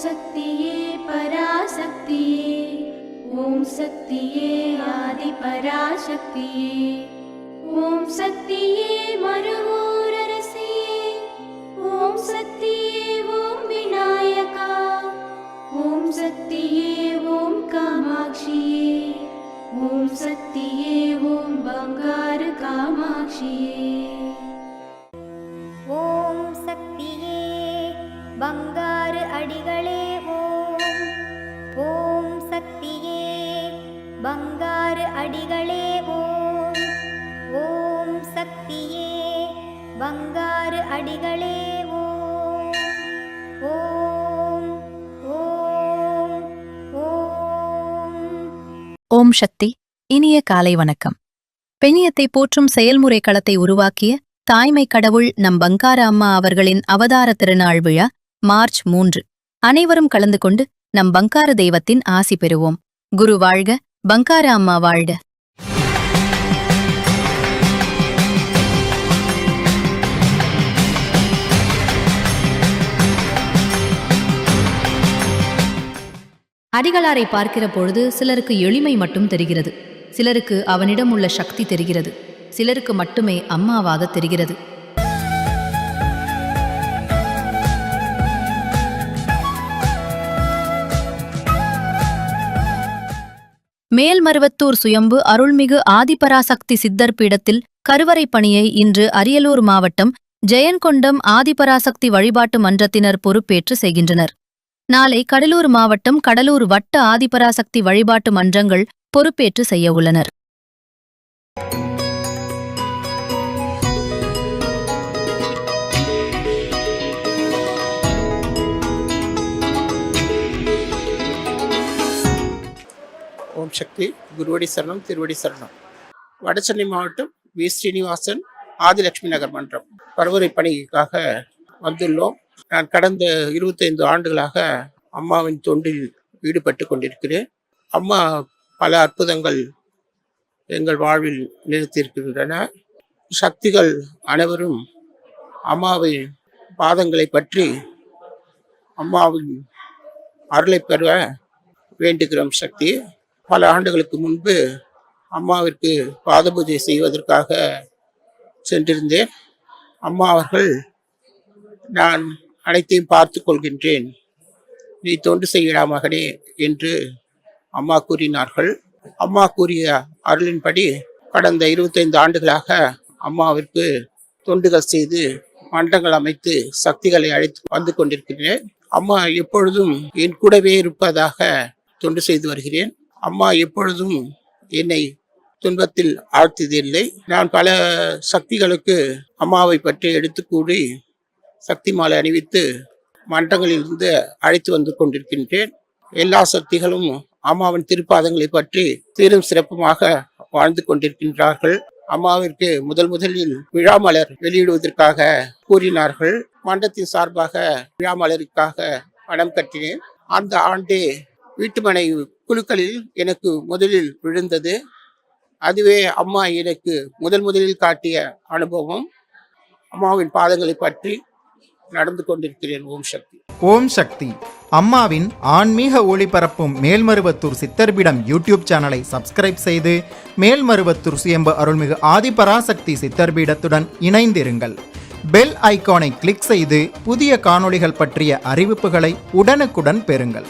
சக்தியே பராசக்தியே, ஓம் சக்தியே ஆதி பராசக்தியே, ஓம் சக்தியே மருவூரரசியே, ஓம் சக்தியே ஓம் விநாயகா, ஓம் சக்தியே ஓம் காமாட்சியே, ஓம் சக்தியே ஓம் பங்காரு காமாட்சியே. ஓம் சக்தியே பங்காரு அடிகளே ஓம். ஓம் சக்தியே பங்காரு அடிகளே ஓம். ஓம் சக்தியே பங்காரு அடிகளே ஓம். ஓம் ஓம் ஓம். ஓம் சக்தி. இனிய காலை வணக்கம். பெண்ணியத்தை போற்றும் செயல்முறை களத்தை உருவாக்கிய தாய்மை கடவுள் நம் பங்கார அம்மா அவர்களின் அவதார திருநாள் விழா மார்ச் 3. அனைவரும் கலந்து கொண்டு நம் பங்கார தெய்வத்தின் ஆசி பெறுவோம். குரு வாழ்க, பங்கார அம்மா வாழ்க. அடிகளாரை பார்க்கிற பொழுது சிலருக்கு எளிமை மட்டும் தெரிகிறது, சிலருக்கு அவனிடம் உள்ள சக்தி தெரிகிறது, சிலருக்கு மட்டுமே அம்மாவாக தெரிகிறது. மேல்மருவத்தூர் சுயம்பு அருள்மிகு ஆதிபராசக்தி சித்தர் பீடத்தில் கருவறை பணியை இன்று அரியலூர் மாவட்டம் ஜெயங்கொண்டம் ஆதிபராசக்தி வழிபாட்டு மன்றத்தினர் பொறுப்பேற்று செய்கின்றனர். நாளை கடலூர் மாவட்டம் கடலூர் வட்ட ஆதிபராசக்தி வழிபாட்டு மன்றங்கள் பொறுப்பேற்று செய்ய உள்ளனர். ஓம் சக்தி. குருவடி சரணம், திருவடி சரணம். வடசென்னை மாவட்டம் வி. ஸ்ரீனிவாசன் ஆதிலட்சுமி நகர் மன்றம் கருவறை பணிக்காக வந்துள்ளோம். நான் கடந்த 25 ஆண்டுகளாக அம்மாவின் தொண்டில் ஈடுபட்டு கொண்டிருக்கிறேன். அம்மா பல அற்புதங்கள் எங்கள் வாழ்வில் நிறுத்தியிருக்கின்றன. சக்திகள் அனைவரும் அம்மாவின் பாதங்களை பற்றி அம்மாவின் அருளை பெற வேண்டுகிறோம். சக்தி, பல ஆண்டுகளுக்கு முன்பு அம்மாவிற்கு பாத பூஜை செய்வதற்காக சென்றிருந்தேன். அம்மா அவர்கள், நான் அனைத்தையும் பார்த்து கொள்கின்றேன், நீ தொண்டு செய்யடா மகனே என்று அம்மா கூறினார்கள். அம்மா கூறிய அருளின்படி கடந்த 25 ஆண்டுகளாக அம்மாவிற்கு தொண்டுகள் செய்து மன்றங்கள் அமைத்து சக்திகளை அழைத்து வந்து கொண்டிருக்கிறேன். அம்மா எப்பொழுதும் என் கூடவே இருப்பதாக தொண்டு செய்து வருகிறேன். அம்மா எப்பொழுதும் என்னை துன்பத்தில் ஆழ்த்தியதில்லை. நான் பல சக்திகளுக்கு அம்மாவை பற்றி எடுத்து கூறி சக்தி மாலை அணிவித்து மன்றங்களிலிருந்து அழைத்து வந்து கொண்டிருக்கின்றேன். எல்லா சக்திகளும் அம்மாவின் திருப்பாதங்களை பற்றி சீரும் சிறப்புமாக வாழ்ந்து கொண்டிருக்கின்றார்கள். அம்மாவிற்கு முதலில் விழாமலர் வெளியிடுவதற்காக கூறினார்கள். மன்றத்தின் சார்பாக விழாமலருக்காக பணம் கட்டினேன். அந்த ஆண்டே வீட்டுமனை குழுக்களில் எனக்கு முதலில் விழுந்தது. அதுவே அம்மா எனக்கு முதலில் காட்டிய அனுபவம். அம்மாவின் பாதங்களை பற்றி நடந்து கொண்டிருக்கிறேன். ஓம் சக்தி. ஓம் சக்தி. அம்மாவின் ஆன்மீக ஒளிபரப்பும் மேல்மருவத்தூர் சித்தர்பீடம் யூடியூப் சேனலை சப்ஸ்கிரைப் செய்து மேல்மருவத்தூர் சுயம்பு அருள்மிகு ஆதிபராசக்தி சித்தர்பீடத்துடன் இணைந்திருங்கள். பெல் ஐகானை கிளிக் செய்து புதிய காணொளிகள் பற்றிய அறிவிப்புகளை உடனுக்குடன் பெறுங்கள்.